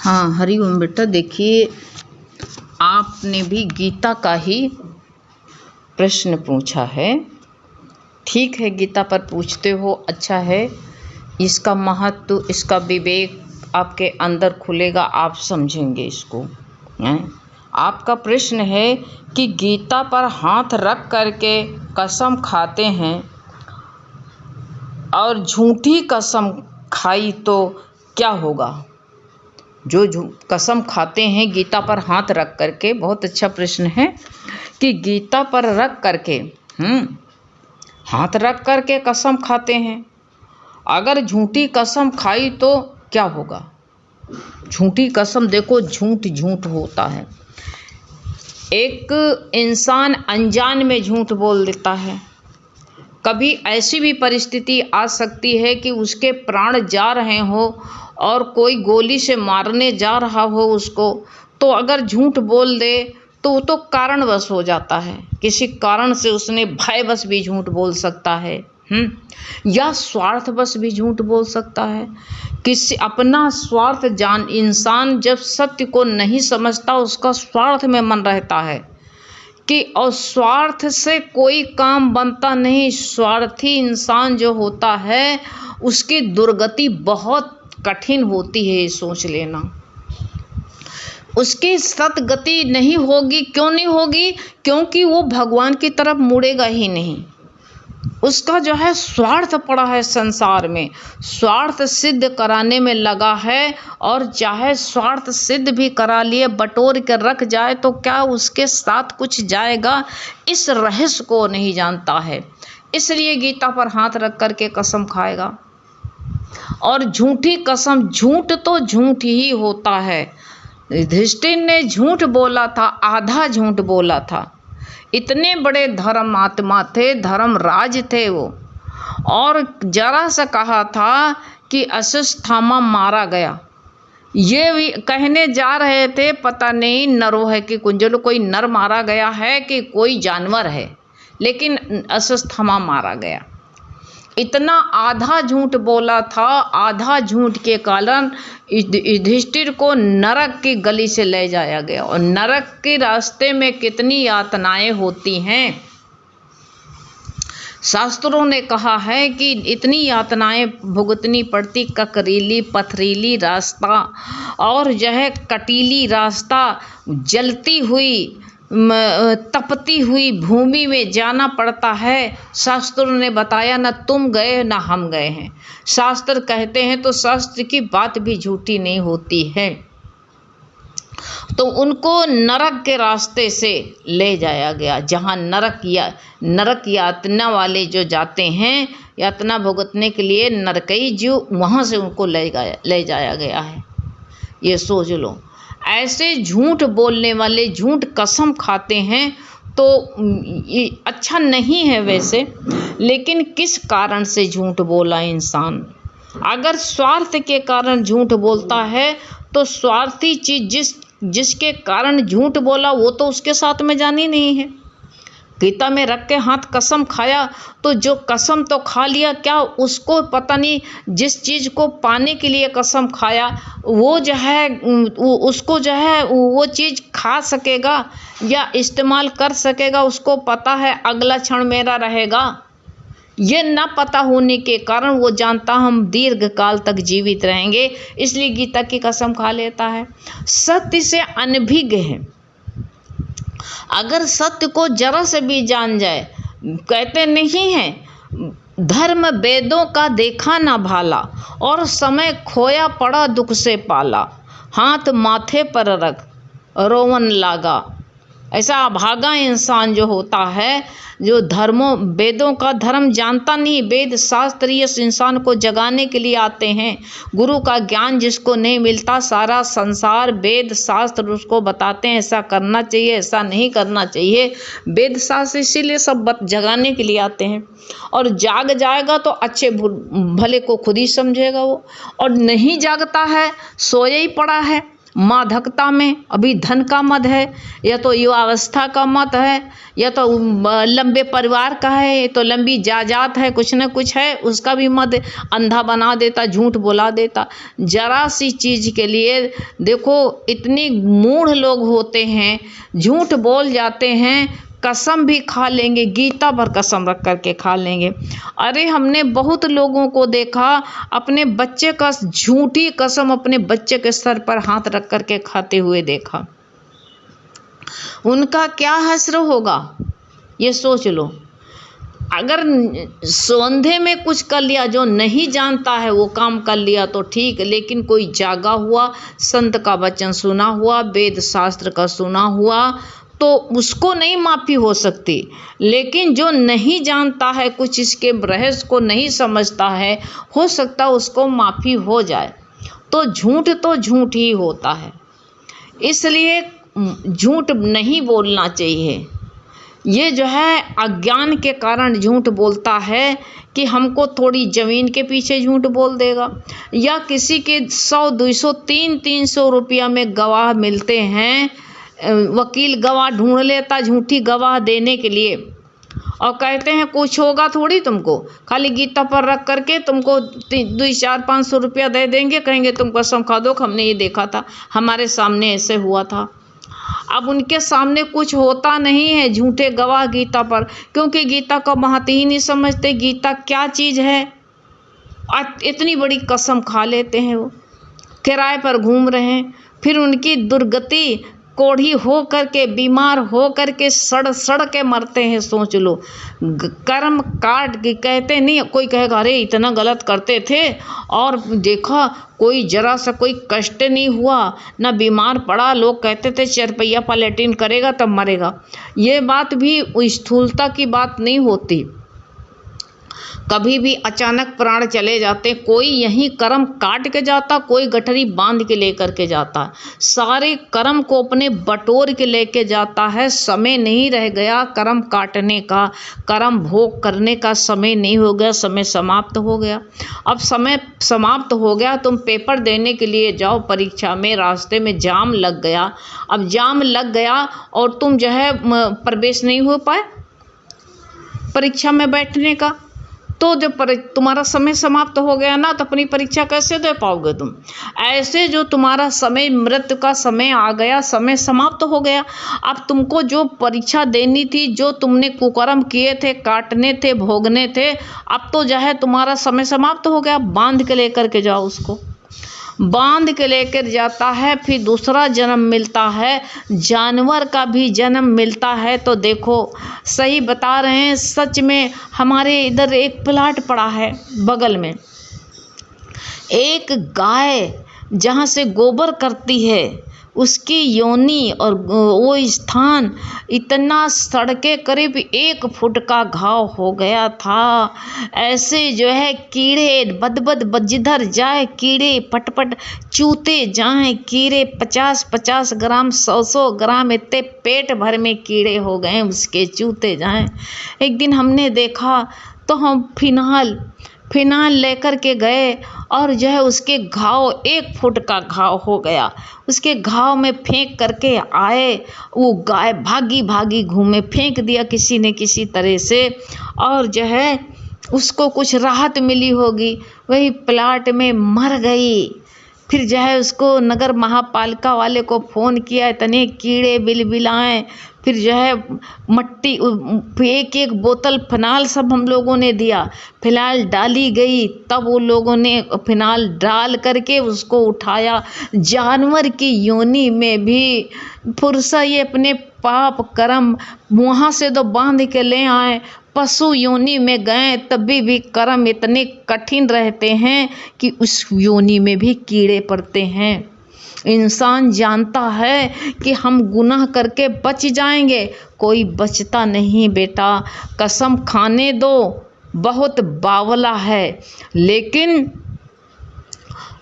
हाँ, हरिओम बेटा। देखिए, आपने भी गीता का ही प्रश्न पूछा है। ठीक है, गीता पर पूछते हो, अच्छा है। इसका महत्व, इसका विवेक आपके अंदर खुलेगा, आप समझेंगे इसको। आपका प्रश्न है कि गीता पर हाथ रख करके कसम खाते हैं और झूठी कसम खाई तो क्या होगा। जो कसम खाते हैं गीता पर हाथ रख करके, बहुत अच्छा प्रश्न है कि गीता पर रख करके हाथ रख करके कसम खाते हैं, अगर झूठी कसम खाई तो क्या होगा। झूठी कसम, देखो झूठ झूठ होता है। एक इंसान अनजान में झूठ बोल देता है। कभी ऐसी भी परिस्थिति आ सकती है कि उसके प्राण जा रहे हो और कोई गोली से मारने जा रहा हो उसको, तो अगर झूठ बोल दे तो वो तो कारणवश हो जाता है। किसी कारण से उसने भयवश भी झूठ बोल सकता है, या स्वार्थवश भी झूठ बोल सकता है। किसी अपना स्वार्थ जान, इंसान जब सत्य को नहीं समझता, उसका स्वार्थ में मन रहता है कि, और स्वार्थ से कोई काम बनता नहीं। स्वार्थी इंसान जो होता है उसकी दुर्गति बहुत कठिन होती है, सोच लेना। उसकी सतगति नहीं होगी। क्यों नहीं होगी? क्योंकि वो भगवान की तरफ मुड़ेगा ही नहीं। उसका जो है स्वार्थ पड़ा है संसार में, स्वार्थ सिद्ध कराने में लगा है। और चाहे स्वार्थ सिद्ध भी करा लिए, बटोर कर रख जाए तो क्या उसके साथ कुछ जाएगा, इस रहस्य को नहीं जानता है। इसलिए गीता पर हाथ रख करके कसम खाएगा। और झूठी कसम, झूठ तो झूठ ही होता है। युधिष्ठिर ने झूठ बोला था, आधा झूठ बोला था। इतने बड़े धर्मात्मा थे, धर्मराज थे वो, और जरा सा कहा था कि अश्वत्थामा मारा गया। ये भी कहने जा रहे थे, पता नहीं नरों है कि कुंजल, कोई नर मारा गया है कि कोई जानवर है, लेकिन अश्वत्थामा मारा गया। इतना आधा झूठ बोला था। आधा झूठ के कारण युधिष्ठिर को नरक की गली से ले जाया गया। और नरक के रास्ते में कितनी यातनाएं होती हैं। शास्त्रों ने कहा है कि इतनी यातनाएं भुगतनी पड़ती, ककरीली पथरीली रास्ता और जो है कटीली रास्ता, जलती हुई तपती हुई भूमि में जाना पड़ता है। शास्त्रों ने बताया, न तुम गए न हम गए हैं। शास्त्र कहते हैं तो शास्त्र की बात भी झूठी नहीं होती है। तो उनको नरक के रास्ते से ले जाया गया, जहाँ नरक यातना वाले जो जाते हैं यातना भुगतने के लिए, नरकई जीव, वहाँ से उनको ले जाया गया है। ये सोच लो। ऐसे झूठ बोलने वाले, झूठ कसम खाते हैं तो अच्छा नहीं है वैसे, लेकिन किस कारण से झूठ बोला इंसान। अगर स्वार्थ के कारण झूठ बोलता है तो स्वार्थी चीज जिसके कारण झूठ बोला वो तो उसके साथ में जानी नहीं है। गीता में रख के हाथ कसम खाया तो जो कसम तो खा लिया, क्या उसको पता नहीं जिस चीज़ को पाने के लिए कसम खाया वो जो है उसको जो है वो चीज़ खा सकेगा या इस्तेमाल कर सकेगा, उसको पता है अगला क्षण मेरा रहेगा। ये ना पता होने के कारण वो जानता हम दीर्घ काल तक जीवित रहेंगे, इसलिए गीता की कसम खा लेता है। सत्य से अनभिज्ञ है। अगर सत्य को जरा से भी जान जाए, कहते नहीं हैं धर्म वेदों का देखा ना भाला, और समय खोया पड़ा दुख से पाला, हाथ माथे पर रख रोवन लागा। ऐसा अभागा इंसान जो होता है, जो वेदों का धर्म जानता नहीं, वेद शास्त्र इस इंसान को जगाने के लिए आते हैं। गुरु का ज्ञान जिसको नहीं मिलता, सारा संसार वेद शास्त्र उसको बताते हैं, ऐसा करना चाहिए, ऐसा नहीं करना चाहिए। वेद शास्त्र इसीलिए सब जगाने के लिए आते हैं। और जाग जाएगा तो अच्छे भले को खुद ही समझेगा वो, और नहीं जागता है, सोया ही पड़ा है, मादकता में, अभी धन का मद है, या तो युवावस्था का मत है, या तो लंबे परिवार का है, या तो लंबी जायदाद है, कुछ न कुछ है, उसका भी मद अंधा बना देता, झूठ बोला देता। जरा सी चीज़ के लिए देखो इतनी मूढ़ लोग होते हैं, झूठ बोल जाते हैं, कसम भी खा लेंगे, गीता भर कसम रख करके खा लेंगे। अरे हमने बहुत लोगों को देखा अपने बच्चे का झूठी कसम अपने बच्चे के सर पर हाथ रख करके खाते हुए देखा। उनका क्या हश्र होगा ये सोच लो। अगर संधे में कुछ कर लिया, जो नहीं जानता है वो काम कर लिया तो ठीक, लेकिन कोई जागा हुआ, संत का वचन सुना हुआ, वेद शास्त्र का सुना हुआ, तो उसको नहीं माफ़ी हो सकती। लेकिन जो नहीं जानता है, कुछ इसके रहस्य को नहीं समझता है, हो सकता उसको माफ़ी हो जाए। तो झूठ ही होता है, इसलिए झूठ नहीं बोलना चाहिए। ये जो है अज्ञान के कारण झूठ बोलता है कि हमको थोड़ी ज़मीन के पीछे झूठ बोल देगा, या किसी के 100, 200, 300 रुपया में गवाह मिलते हैं, वकील गवाह ढूंढ लेता झूठी गवाह देने के लिए, और कहते हैं कुछ होगा थोड़ी, तुमको खाली गीता पर रख करके तुमको 2, 4, 500 रुपया दे देंगे, कहेंगे तुम कसम खा दो, हमने ये देखा था, हमारे सामने ऐसे हुआ था। अब उनके सामने कुछ होता नहीं है, झूठे गवाह गीता पर, क्योंकि गीता का महत्व ही नहीं समझते, गीता क्या चीज़ है। इतनी बड़ी कसम खा लेते हैं, वो किराए पर घूम रहे हैं, फिर उनकी दुर्गति कोढ़ी हो करके, बीमार हो करके सड़ के मरते हैं। सोच लो, कर्म काट के कहते नहीं, कोई कहेगा अरे इतना गलत करते थे और देखा कोई जरा सा कोई कष्ट नहीं हुआ, ना बीमार पड़ा, लोग कहते थे 4 पहिया पलटीन करेगा तब मरेगा। ये बात भी स्थूलता की बात नहीं होती, कभी भी अचानक प्राण चले जाते, कोई यहीं कर्म काट के जाता, कोई गठरी बांध के लेकर के जाता, सारे कर्म को अपने बटोर के लेके जाता है। समय नहीं रह गया कर्म काटने का, कर्म भोग करने का समय नहीं हो गया, समय समाप्त हो गया। अब समय समाप्त हो गया, तुम पेपर देने के लिए जाओ परीक्षा में, रास्ते में जाम लग गया, अब जाम लग गया और तुम जो है प्रवेश नहीं हो पाए परीक्षा में बैठने का, तो जब तुम्हारा समय समाप्त हो गया ना, तो अपनी परीक्षा कैसे दे पाओगे तुम। ऐसे जो तुम्हारा समय, मृत्यु का समय आ गया, समय समाप्त हो गया। अब तुमको जो परीक्षा देनी थी, जो तुमने कुकर्म किए थे, काटने थे, भोगने थे, अब तो जो है तुम्हारा समय समाप्त हो गया। बांध के लेकर के जाओ उसको, बांध के लेकर जाता है, फिर दूसरा जन्म मिलता है, जानवर का भी जन्म मिलता है। तो देखो सही बता रहे हैं, सच में हमारे इधर एक प्लाट पड़ा है बगल में, एक गाय जहाँ से गोबर करती है, उसकी योनि और वो स्थान इतना सड़के करीब 1 फुट का घाव हो गया था। ऐसे जो है कीड़े बदबद जिधर जाए कीड़े पटपट चूते जाएं, कीड़े 50-50 ग्राम 100-100 ग्राम इतने पेट भर में कीड़े हो गए उसके, चूते जाएं। एक दिन हमने देखा तो हम फिनाल लेकर के गए और जो है उसके घाव 1 फुट का घाव हो गया, उसके घाव में फेंक करके आए। वो गाय भागी भागी घूमे, फेंक दिया किसी ने किसी तरह से, और जो है उसको कुछ राहत मिली होगी, वही प्लाट में मर गई। फिर जो है उसको नगर महापालिका वाले को फ़ोन किया, इतने कीड़े बिलबिलाएं। फिर जो है मट्टी, एक बोतल फिनाल सब हम लोगों ने दिया, फिनाल डाली गई, तब वो लोगों ने फिनाल डाल करके उसको उठाया। जानवर की योनि में भी फुर्सा ये अपने पाप कर्म वहाँ से तो बांध के ले आए, पशु योनि में गए तभी भी कर्म इतने कठिन रहते हैं कि उस योनि में भी कीड़े पड़ते हैं। इंसान जानता है कि हम गुनाह करके बच जाएंगे, कोई बचता नहीं बेटा। कसम खाने दो, बहुत बावला है, लेकिन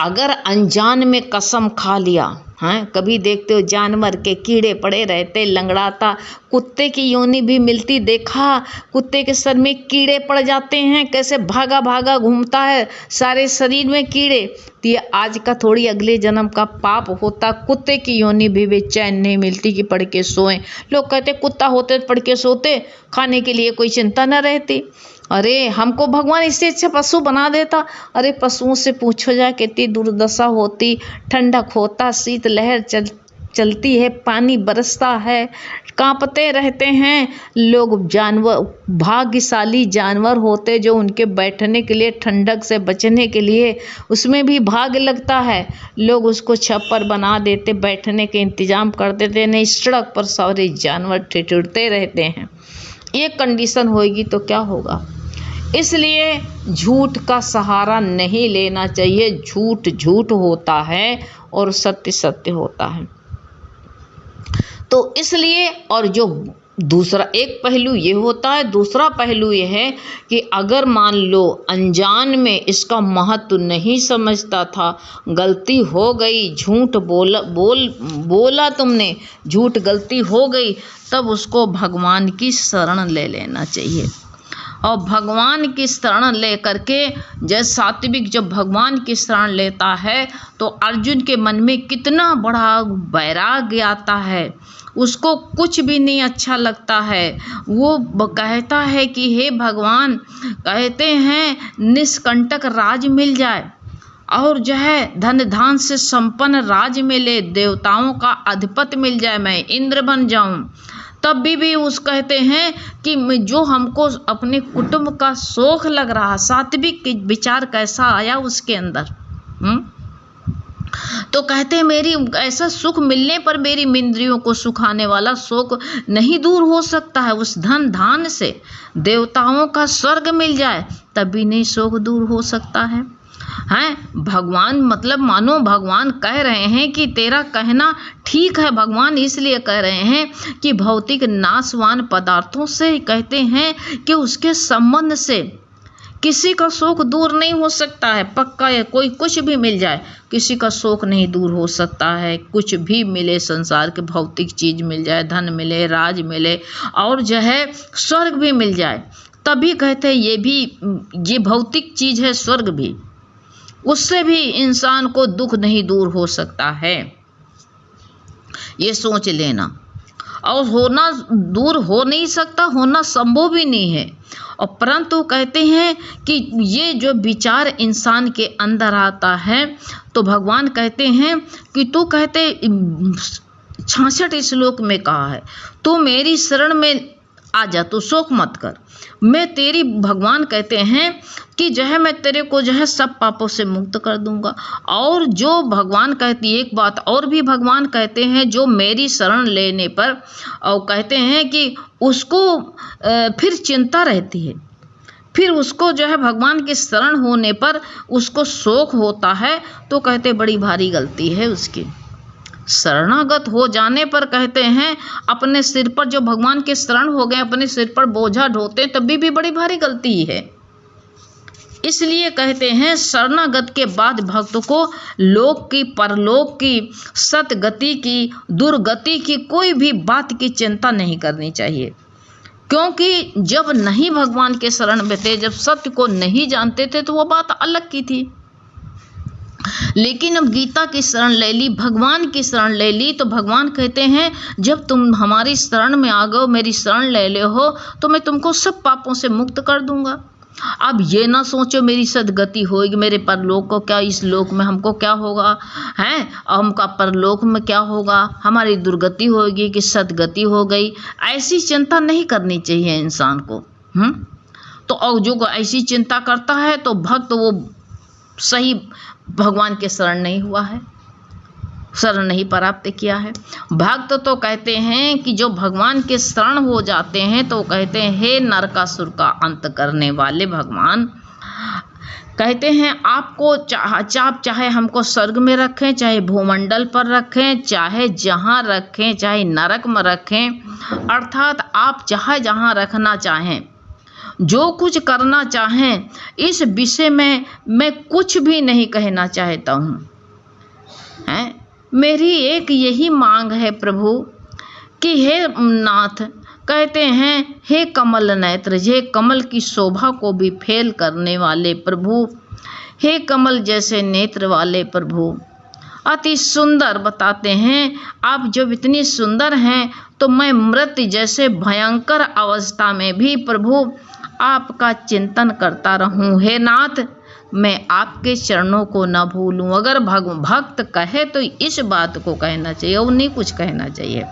अगर अनजान में कसम खा लिया, हाँ, कभी देखते हो जानवर के कीड़े पड़े रहते, लंगड़ाता। कुत्ते की योनि भी मिलती, देखा कुत्ते के सर में कीड़े पड़ जाते हैं, कैसे भागा भागा घूमता है, सारे शरीर में कीड़े। तो ये आज का थोड़ी अगले जन्म का पाप होता। कुत्ते की योनि भी बेचैन नहीं मिलती कि पढ़ के सोएं। लोग कहते कुत्ता होते तो पढ़ के सोते, खाने के लिए कोई चिंता न रहती। अरे हमको भगवान इससे अच्छा पशु बना देता। अरे पशुओं से पूछो जाए कितनी दुर्दशा होती। ठंडक होता, शीत लहर चलती है, पानी बरसता है, कांपते रहते हैं लोग। जानवर, भाग्यशाली जानवर होते जो उनके बैठने के लिए, ठंडक से बचने के लिए उसमें भी भाग लगता है। लोग उसको छप्पर बना देते, बैठने के इंतजाम कर देते। नहीं, सड़क पर सारे जानवर ठिठुरते रहते हैं। ये कंडीशन होगी तो क्या होगा। इसलिए झूठ का सहारा नहीं लेना चाहिए। झूठ झूठ होता है और सत्य सत्य होता है। तो इसलिए, और जो दूसरा एक पहलू ये होता है, दूसरा पहलू ये है कि अगर मान लो अनजान में इसका महत्व नहीं समझता था, गलती हो गई, झूठ बोला तुमने, झूठ गलती हो गई, तब उसको भगवान की शरण ले लेना चाहिए। और भगवान की शरण ले करके, जैसे सात्विक जब भगवान की शरण लेता है तो अर्जुन के मन में कितना बड़ा वैराग्य आता है। उसको कुछ भी नहीं अच्छा लगता है। वो कहता है कि हे भगवान, कहते हैं निष्कंटक राज मिल जाए और जो है धन धान से संपन्न राज मिले, देवताओं का अधिपति मिल जाए, मैं इंद्र बन जाऊं, तब भी उस कहते हैं कि जो हमको अपने कुटुंब का शोक लग रहा। सात्विक विचार कैसा आया उसके अंदर। तो कहते हैं मेरी ऐसा सुख मिलने पर मेरी इंद्रियों को सुखाने वाला शोक नहीं दूर हो सकता है। उस धन धान से देवताओं का स्वर्ग मिल जाए तब भी नहीं शोक दूर हो सकता है। हैं भगवान, मतलब मानो भगवान कह रहे हैं कि तेरा कहना ठीक है। भगवान इसलिए कह रहे हैं कि भौतिक नाशवान पदार्थों से कहते हैं कि उसके संबंध से किसी का शोक दूर नहीं हो सकता है। पक्का है, कोई कुछ भी मिल जाए किसी का शोक नहीं दूर हो सकता है। कुछ भी मिले, संसार के भौतिक चीज मिल जाए, धन मिले, राज मिले और जो है स्वर्ग भी मिल जाए, तभी कहते हैं ये भौतिक चीज है। स्वर्ग भी, उससे भी इंसान को दुख नहीं दूर हो सकता है। ये सोच लेना। और होना दूर हो नहीं सकता, होना संभव भी नहीं है। और परंतु कहते हैं कि ये जो विचार इंसान के अंदर आता है तो भगवान कहते हैं कि तू कहते 66 श्लोक में कहा है, तू मेरी शरण में आ जा, तू शोक मत कर, मैं तेरी, भगवान कहते हैं कि जो है मैं तेरे को जो है सब पापों से मुक्त कर दूंगा। और जो भगवान कहती, एक बात और भी भगवान कहते हैं, जो मेरी शरण लेने पर, और कहते हैं कि उसको फिर चिंता रहती है, फिर उसको जो है भगवान की शरण होने पर उसको शोक होता है, तो कहते बड़ी भारी गलती है उसकी। शरणागत हो जाने पर कहते हैं अपने सिर पर, जो भगवान के शरण हो गए, अपने सिर पर बोझा ढोते तभी भी बड़ी भारी गलती है। इसलिए कहते हैं शरणागत के बाद भक्त को लोक की, परलोक की, सतगति की, दुर्गति की, कोई भी बात की चिंता नहीं करनी चाहिए। क्योंकि जब नहीं भगवान के शरण में थे, जब सत्य को नहीं जानते थे, तो वो बात अलग की थी। लेकिन अब गीता की शरण ले ली, भगवान की शरण ले ली, तो भगवान कहते हैं जब तुम हमारी शरण में आ गए, मेरी शरण ले ले हो, तो मैं तुमको सब पापों से मुक्त कर दूंगा। अब ये ना सोचो मेरी सदगति होगी, मेरे परलोक को क्या, इस लोक में हमको क्या होगा, हैं हमका परलोक में क्या होगा, हमारी दुर्गति होगी कि सदगति हो गई, ऐसी चिंता नहीं करनी चाहिए इंसान को। तो और जो ऐसी चिंता करता है तो भक्त वो सही भगवान के शरण नहीं हुआ है, शरण नहीं प्राप्त किया है। भक्त तो कहते हैं कि जो भगवान के शरण हो जाते हैं तो कहते हैं हे नरकासुर का अंत करने वाले भगवान, कहते हैं आपको चाहे हमको स्वर्ग में रखें, चाहे भूमंडल पर रखें, चाहे जहाँ रखें, चाहे नरक में रखें, अर्थात आप चाहे जहाँ रखना चाहें, जो कुछ करना चाहें, इस विषय में मैं कुछ भी नहीं कहना चाहता हूँ। हैं मेरी एक यही मांग है प्रभु कि हे नाथ, कहते हैं हे कमल नेत्र, हे कमल की शोभा को भी फेल करने वाले प्रभु, हे कमल जैसे नेत्र वाले प्रभु, अति सुंदर बताते हैं आप जब इतनी सुंदर हैं तो मैं मृत्यु जैसे भयंकर अवस्था में भी प्रभु आपका चिंतन करता रहूं। हे नाथ, मैं आपके चरणों को न भूलूं। अगर भक्त कहे तो इस बात को कहना चाहिए और नहीं कुछ कहना चाहिए।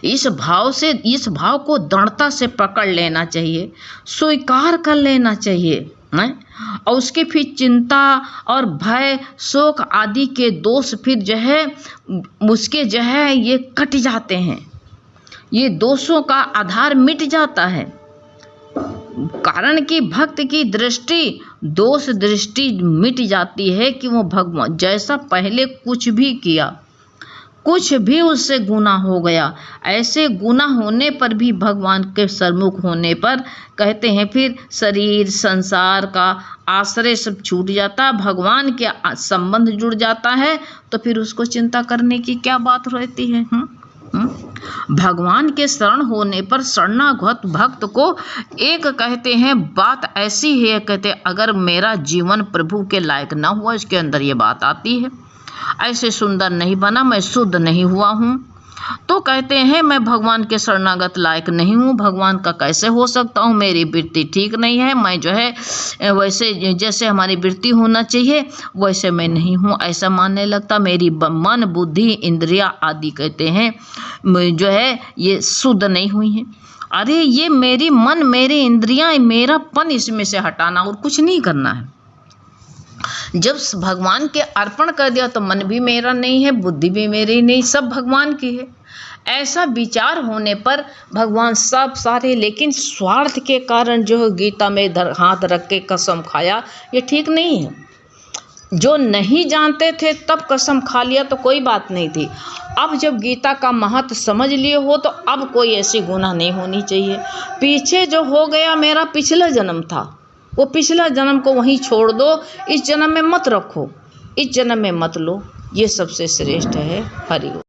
इस भाव को दृढ़ता से पकड़ लेना चाहिए, स्वीकार कर लेना चाहिए और उसके फिर चिंता और भय शोक आदि के दोष फिर जो है उसके जो है ये कट जाते हैं, ये दोषों का आधार मिट जाता है। कारण कि भक्त की दृष्टि दोष दृष्टि मिट जाती है कि वो भगवान जैसा पहले कुछ भी किया, कुछ भी उससे गुनाह हो गया, ऐसे गुनाह होने पर भी भगवान के सम्मुख होने पर कहते हैं फिर शरीर संसार का आश्रय सब छूट जाता, भगवान के संबंध जुड़ जाता है, तो फिर उसको चिंता करने की क्या बात रहती है। भगवान के शरण होने पर शरणागत भक्त को एक कहते हैं बात ऐसी है, कहते अगर मेरा जीवन प्रभु के लायक ना हुआ, इसके अंदर ये बात आती है, ऐसे सुंदर नहीं बना, मैं शुद्ध नहीं हुआ हूँ, तो कहते हैं मैं भगवान के शरणागत लायक नहीं हूँ, भगवान का कैसे हो सकता हूँ, मेरी वृत्ति ठीक नहीं है, मैं जो है वैसे जैसे हमारी वृत्ति होना चाहिए वैसे मैं नहीं हूँ, ऐसा मानने लगता। मेरी मन बुद्धि इंद्रिया आदि कहते हैं जो है ये शुद्ध नहीं हुई हैं। अरे ये मेरी मन मेरी इंद्रियाँ मेरापन इसमें से हटाना और कुछ नहीं करना है। जब भगवान के अर्पण कर दिया तो मन भी मेरा नहीं है, बुद्धि भी मेरी नहीं, सब भगवान की है। ऐसा विचार होने पर भगवान सब सारे, लेकिन स्वार्थ के कारण जो गीता में हाथ रख के कसम खाया ये ठीक नहीं है। जो नहीं जानते थे तब कसम खा लिया तो कोई बात नहीं थी, अब जब गीता का महत्व समझ लिए हो तो अब कोई ऐसी गुनाह नहीं होनी चाहिए। पीछे जो हो गया मेरा पिछला जन्म था, वो पिछला जन्म को वहीं छोड़ दो, इस जन्म में मत रखो, इस जन्म में मत लो, ये सबसे श्रेष्ठ है। हरि ओम।